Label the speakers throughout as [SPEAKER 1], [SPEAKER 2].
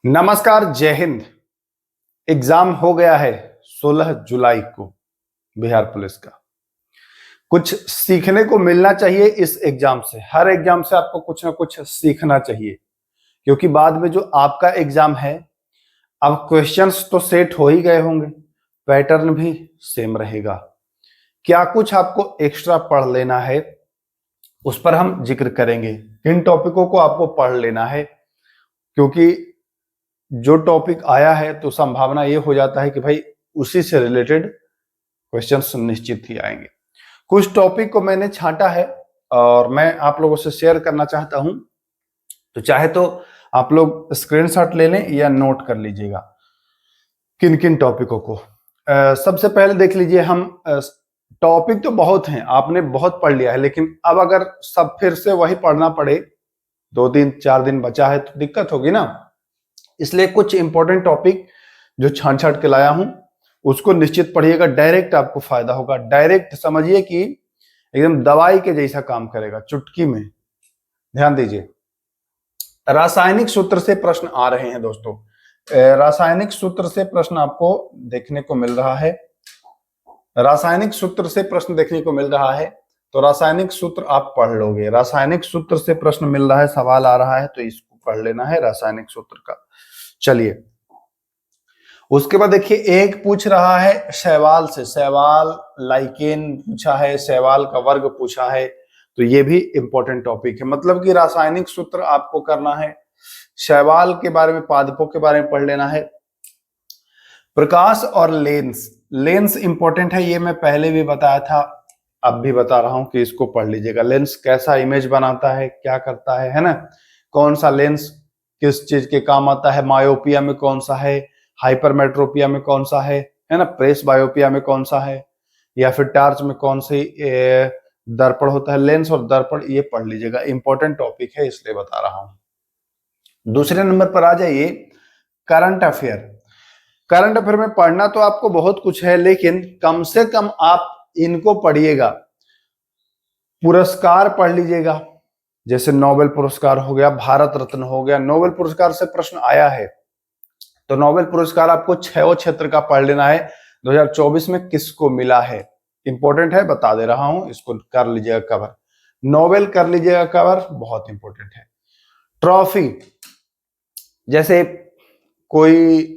[SPEAKER 1] नमस्कार, जय हिंद। एग्जाम हो गया है 16 जुलाई को बिहार पुलिस का। कुछ सीखने को मिलना चाहिए इस एग्जाम से। हर एग्जाम से आपको कुछ ना कुछ सीखना चाहिए, क्योंकि बाद में जो आपका एग्जाम है, अब क्वेश्चंस तो सेट हो ही गए होंगे, पैटर्न भी सेम रहेगा। क्या कुछ आपको एक्स्ट्रा पढ़ लेना है, उस पर हम जिक्र करेंगे। किन टॉपिकों को आपको पढ़ लेना है, क्योंकि जो टॉपिक आया है तो संभावना ये हो जाता है कि भाई उसी से रिलेटेड क्वेश्चंस निश्चित ही आएंगे। कुछ टॉपिक को मैंने छांटा है और मैं आप लोगों से शेयर करना चाहता हूं, तो चाहे तो आप लोग स्क्रीनशॉट ले लें या नोट कर लीजिएगा किन किन टॉपिकों को। सबसे पहले देख लीजिए, हम टॉपिक तो बहुत हैं, आपने बहुत पढ़ लिया है, लेकिन अब अगर सब फिर से वही पढ़ना पड़े, 2 3 4 दिन बचा है तो दिक्कत होगी ना। इसलिए कुछ इंपॉर्टेंट टॉपिक जो छांट छांट के लाया हूं उसको निश्चित पढ़िएगा। डायरेक्ट आपको फायदा होगा। डायरेक्ट समझिए कि एकदम दवाई के जैसा काम करेगा, चुटकी में। ध्यान दीजिए, रासायनिक सूत्र से प्रश्न आ रहे हैं दोस्तों। रासायनिक सूत्र से प्रश्न आपको देखने को मिल रहा है। रासायनिक सूत्र से प्रश्न देखने को मिल रहा है, तो रासायनिक सूत्र आप पढ़ लोगे। रासायनिक सूत्र से प्रश्न मिल रहा है, सवाल आ रहा है, तो इसको पढ़ लेना है रासायनिक सूत्र का। चलिए, उसके बाद देखिए, एक पूछ रहा है शैवाल से। शैवाल लाइकेन पूछा है, शैवाल का वर्ग पूछा है, तो ये भी इंपॉर्टेंट टॉपिक है। मतलब कि रासायनिक सूत्र आपको करना है, शैवाल के बारे में, पादपों के बारे में पढ़ लेना है। प्रकाश और लेंस, लेंस इंपॉर्टेंट है, ये मैं पहले भी बताया था, अब भी बता रहा हूं कि इसको पढ़ लीजिएगा। लेंस कैसा इमेज बनाता है, क्या करता है ना। कौन सा लेंस किस चीज के काम आता है, मायोपिया में कौन सा है, हाइपरमेट्रोपिया में कौन सा है ना, प्रेस बायोपिया में कौन सा है, या फिर टार्च में कौन सी दर्पण होता है। लेंस और दर्पण ये पढ़ लीजिएगा, इंपॉर्टेंट टॉपिक है, इसलिए बता रहा हूं। दूसरे नंबर पर आ जाइए, करंट अफेयर। करंट अफेयर में पढ़ना तो आपको बहुत कुछ है, लेकिन कम से कम आप इनको पढ़िएगा। पुरस्कार पढ़ लीजिएगा, जैसे नोबेल पुरस्कार हो गया, भारत रत्न हो गया। नोबेल पुरस्कार से प्रश्न आया है, तो नोबेल पुरस्कार आपको 6 क्षेत्र का पढ़ लेना है। 2024 में किसको मिला है, इंपॉर्टेंट है, बता दे रहा हूं, इसको कर लीजिएगा कवर। नोबेल कर लीजिएगा कवर, बहुत इंपॉर्टेंट है। ट्रॉफी, जैसे कोई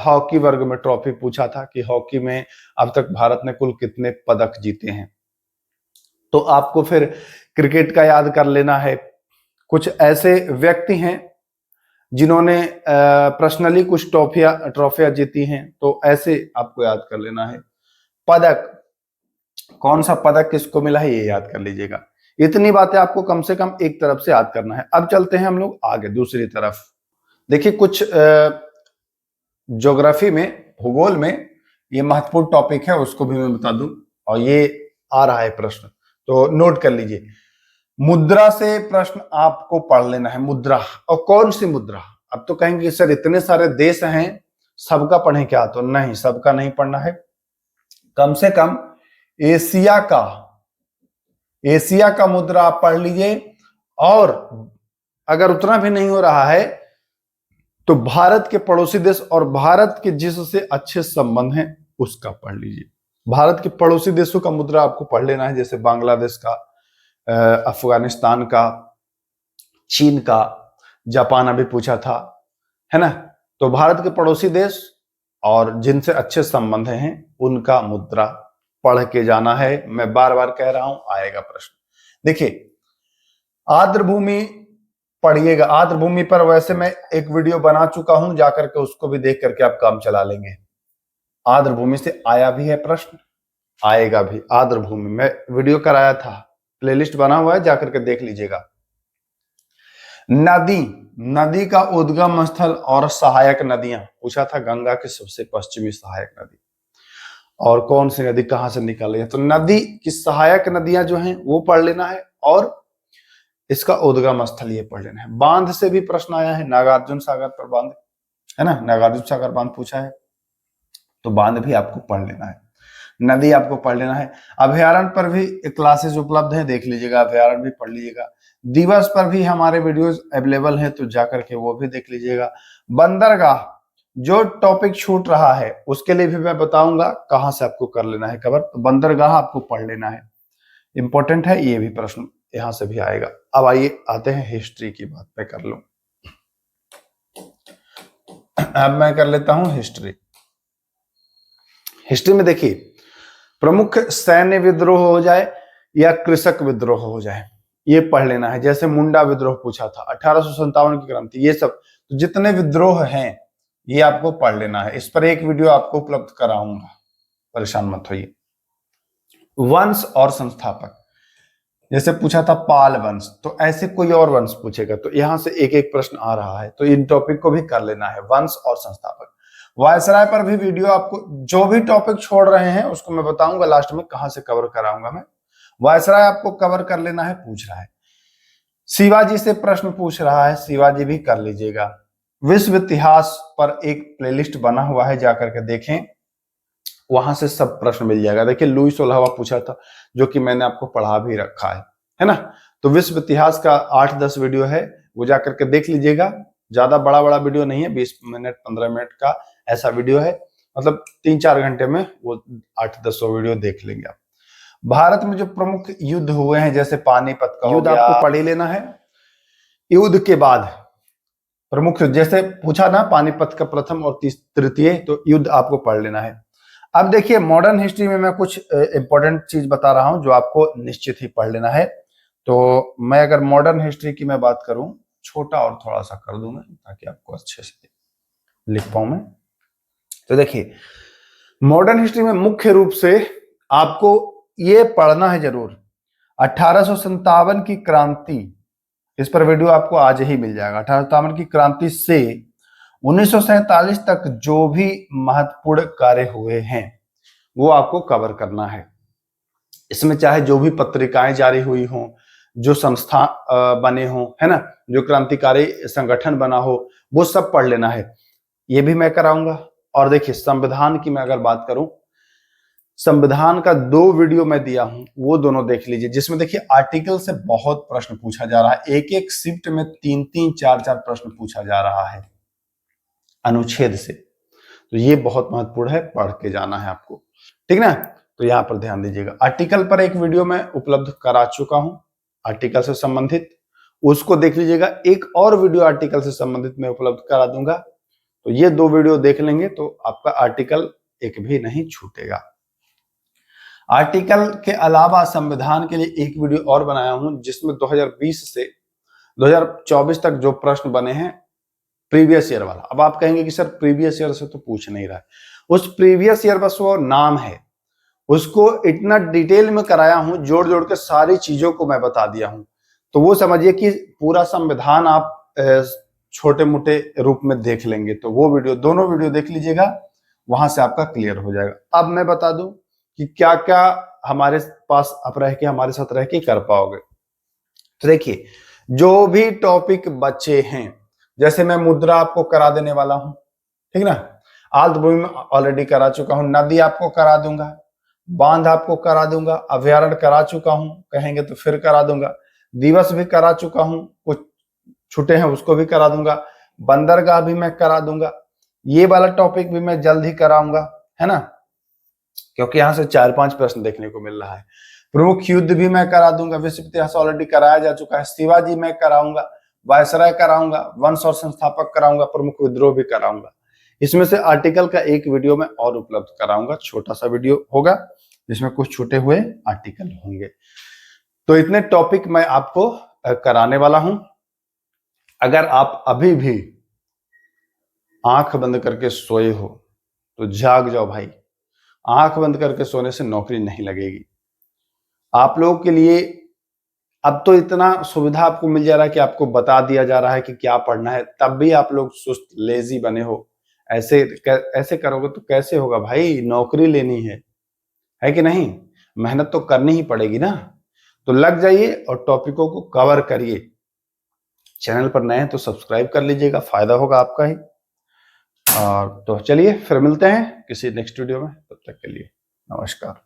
[SPEAKER 1] हॉकी वर्ग में ट्रॉफी पूछा था कि हॉकी में अब तक भारत ने कुल कितने पदक जीते हैं, तो आपको फिर क्रिकेट का याद कर लेना है। कुछ ऐसे व्यक्ति हैं जिन्होंने पर्सनली कुछ ट्रॉफियां जीती हैं, तो ऐसे आपको याद कर लेना है। पदक, कौन सा पदक किसको मिला है, ये याद कर लीजिएगा। इतनी बातें आपको कम से कम एक तरफ से याद करना है। अब चलते हैं हम लोग आगे दूसरी तरफ। देखिए, कुछ ज्योग्राफी में, भूगोल में ये महत्वपूर्ण टॉपिक है, उसको भी मैं बता दूं, और ये आ रहा है प्रश्न, तो नोट कर लीजिए। मुद्रा से प्रश्न आपको पढ़ लेना है। मुद्रा, और कौन सी मुद्रा। अब तो कहेंगे सर इतने सारे देश हैं, सबका पढ़ें क्या, तो नहीं, सबका नहीं पढ़ना है। कम से कम एशिया का, एशिया का मुद्रा आप पढ़ लीजिए। और अगर उतना भी नहीं हो रहा है तो भारत के पड़ोसी देश और भारत के जिससे अच्छे संबंध हैं उसका पढ़ लीजिए। भारत के पड़ोसी देशों का मुद्रा आपको पढ़ लेना है, जैसे बांग्लादेश का, अफगानिस्तान का, चीन का, जापान अभी पूछा था, है ना। तो भारत के पड़ोसी देश और जिनसे अच्छे संबंध हैं उनका मुद्रा पढ़ के जाना है। मैं बार बार कह रहा हूं, आएगा प्रश्न। देखिए, आर्द्रभूमि पढ़िएगा। आर्द्रभूमि पर वैसे मैं एक वीडियो बना चुका हूं, जाकर के उसको भी देख करके आप काम चला लेंगे। आर्द्रभूमि से आया भी है प्रश्न, आएगा भी। आर्द्रभूमि में वीडियो कराया था, प्लेलिस्ट बना हुआ है, जाकर के देख लीजिएगा। नदी, नदी का उद्गम स्थल और सहायक नदियां पूछा था। गंगा की सबसे पश्चिमी सहायक नदी, और कौन सी नदी कहां से निकल रही है, तो नदी की सहायक नदियां जो हैं वो पढ़ लेना है, और इसका उद्गम स्थल ये पढ़ लेना है। बांध से भी प्रश्न आया है, नागार्जुन सागर पर बांध, है ना, नागार्जुन सागर बांध पूछा है, तो बांध भी आपको पढ़ लेना है। नदी आपको पढ़ लेना है। अभयारण्य पर भी क्लासेस उपलब्ध है, देख लीजिएगा, अभयारण्य भी पढ़ लीजिएगा। दिवस पर भी हमारे वीडियोस अवेलेबल हैं, तो जाकर के वो भी देख लीजिएगा। बंदरगाह जो टॉपिक छूट रहा है उसके लिए भी मैं बताऊंगा कहां से आपको कर लेना है कवर। तो बंदरगाह आपको पढ़ लेना है, इंपॉर्टेंट है, ये भी प्रश्न यहां से भी आएगा। अब आइए आते हैं हिस्ट्री की बात पे कर लूं। अब मैं कर लेता हूं हिस्ट्री। हिस्ट्री में देखिए, प्रमुख सैन्य विद्रोह हो जाए या कृषक विद्रोह हो जाए, ये पढ़ लेना है। जैसे मुंडा विद्रोह पूछा था, 1857 की क्रांति, ये सब तो जितने विद्रोह हैं ये आपको पढ़ लेना है। इस पर एक वीडियो आपको उपलब्ध कराऊंगा, परेशान मत होइए। वंश और संस्थापक, जैसे पूछा था पाल वंश, तो ऐसे कोई और वंश पूछेगा तो यहां से एक एक प्रश्न आ रहा है, तो इन टॉपिक को भी कर लेना है, वंश और संस्थापक। वायसराय पर भी वीडियो आपको, जो भी टॉपिक छोड़ रहे हैं उसको मैं बताऊंगा लास्ट में कहां से कवर कराऊंगा मैं। वायसराय आपको कवर कर लेना है, पूछ रहा है। शिवाजी से प्रश्न पूछ रहा है, शिवाजी भी कर लीजिएगा। विश्व इतिहास पर एक प्लेलिस्ट बना हुआ है, जाकर के देखें, वहां से सब प्रश्न मिल जाएगा। देखिए लुई 16वां पूछा था, जो कि मैंने आपको पढ़ा भी रखा है ना। तो विश्व इतिहास का 8-10 वीडियो है, वो जाकर के देख लीजिएगा। ज्यादा बड़ा वीडियो नहीं है, 20 मिनट 15 मिनट का ऐसा वीडियो है, मतलब 3-4 घंटे में वो 8-10 वीडियो देख लेंगे आप। भारत में जो प्रमुख युद्ध हुए हैं, जैसे पानीपत का युद्ध आपको पढ़ ही लेना है। युद्ध के बाद प्रमुख, जैसे पूछा ना पानीपत का प्रथम और तृतीय, तो युद्ध आपको पढ़ लेना है। अब देखिए मॉडर्न हिस्ट्री में मैं कुछ इंपॉर्टेंट चीज बता रहा हूं जो आपको निश्चित ही पढ़ लेना है। तो मैं अगर मॉडर्न हिस्ट्री की मैं बात करूं, छोटा और थोड़ा सा कर दूं मैं, ताकि आपको अच्छे से लिख पाऊं मैं। तो देखिए मॉडर्न हिस्ट्री में मुख्य रूप से आपको ये पढ़ना है जरूर, 1857 की क्रांति, इस पर वीडियो आपको आज ही मिल जाएगा। 1857 की क्रांति से 1947 तक जो भी महत्वपूर्ण कार्य हुए हैं वो आपको कवर करना है। इसमें चाहे जो भी पत्रिकाएं जारी हुई हों, जो संस्था बने हों, है ना, जो क्रांतिकारी संगठन बना हो, वो सब पढ़ लेना है, ये भी मैं कराऊंगा। और देखिए संविधान की मैं अगर बात करूं, संविधान का 2 वीडियो मैं दिया हूं, वो दोनों देख लीजिए, जिसमें देखिए आर्टिकल से बहुत प्रश्न पूछा जा रहा है। एक एक शिफ्ट में 3-3, 4-4 प्रश्न पूछा जा रहा है अनुच्छेद से, तो ये बहुत महत्वपूर्ण है, पढ़ के जाना है आपको, ठीक ना। तो यहाँ पर ध्यान दीजिएगा। आर्टिकल पर एक वीडियो मैं उपलब्ध करा चुका हूं, आर्टिकल से संबंधित, उसको देख लीजिएगा। एक और वीडियो आर्टिकल से संबंधित मैं उपलब्ध करा दूंगा, तो ये 2 वीडियो देख लेंगे तो आपका आर्टिकल एक भी नहीं छूटेगा। आर्टिकल के अलावा संविधान के लिए एक वीडियो और बनाया हूं, जिसमें 2020 से 2024 तक जो प्रश्न बने हैं प्रीवियस ईयर वाला। अब आप कहेंगे कि सर प्रीवियस ईयर से तो पूछ नहीं रहा है, उस प्रीवियस ईयर बस वो नाम है, उसको इतना डिटेल में कराया हूं, जोड़ जोड़ के सारी चीजों को मैं बता दिया हूं। तो वो समझिए कि पूरा संविधान आप छोटे मोटे रूप में देख लेंगे, तो वो वीडियो, दोनों वीडियो देख लीजिएगा, वहां से आपका क्लियर हो जाएगा। अब मैं बता दूं कि क्या क्या हमारे पास आप रह के, हमारे साथ रह के कर पाओगे। तो देखिए जो भी टॉपिक बचे हैं, जैसे मैं मुद्रा आपको करा देने वाला हूं, ठीक ना, आर्द्र भूमि में ऑलरेडी करा चुका हूं, नदी आपको करा दूंगा, बांध आपको करा दूंगा, अभ्यारण्य करा चुका हूं, कहेंगे तो फिर करा दूंगा, दिवस भी करा चुका हूं, कुछ छूटे हैं उसको भी करा दूंगा, बंदरगाह भी मैं करा दूंगा, ये वाला टॉपिक भी मैं जल्द ही कराऊंगा, है ना, क्योंकि यहां से 4-5 प्रश्न देखने को मिल रहा है। प्रमुख युद्ध भी मैं करा दूंगा, विश्व इतिहास ऑलरेडी कराया जा चुका है, शिवाजी मैं कराऊंगा, वायसराय कराऊंगा, वंश और संस्थापक कराऊंगा, प्रमुख विद्रोह भी कराऊंगा। इसमें से आर्टिकल का एक वीडियो मैं और उपलब्ध कराऊंगा, छोटा सा वीडियो होगा जिसमें कुछ छूटे हुए आर्टिकल होंगे। तो इतने टॉपिक मैं आपको कराने वाला हूं। अगर आप अभी भी आंख बंद करके सोए हो तो जाग जाओ भाई, आंख बंद करके सोने से नौकरी नहीं लगेगी। आप लोगों के लिए अब तो इतना सुविधा आपको मिल जा रहा है कि आपको बता दिया जा रहा है कि क्या पढ़ना है, तब भी आप लोग सुस्त लेजी बने हो। ऐसे करोगे तो कैसे होगा भाई, नौकरी लेनी है कि नहीं, मेहनत तो करनी ही पड़ेगी ना। तो लग जाइए और टॉपिकों को कवर करिए। चैनल पर नए हैं तो सब्सक्राइब कर लीजिएगा, फायदा होगा आपका ही। और तो चलिए फिर मिलते हैं किसी नेक्स्ट वीडियो में, तब तक के लिए नमस्कार।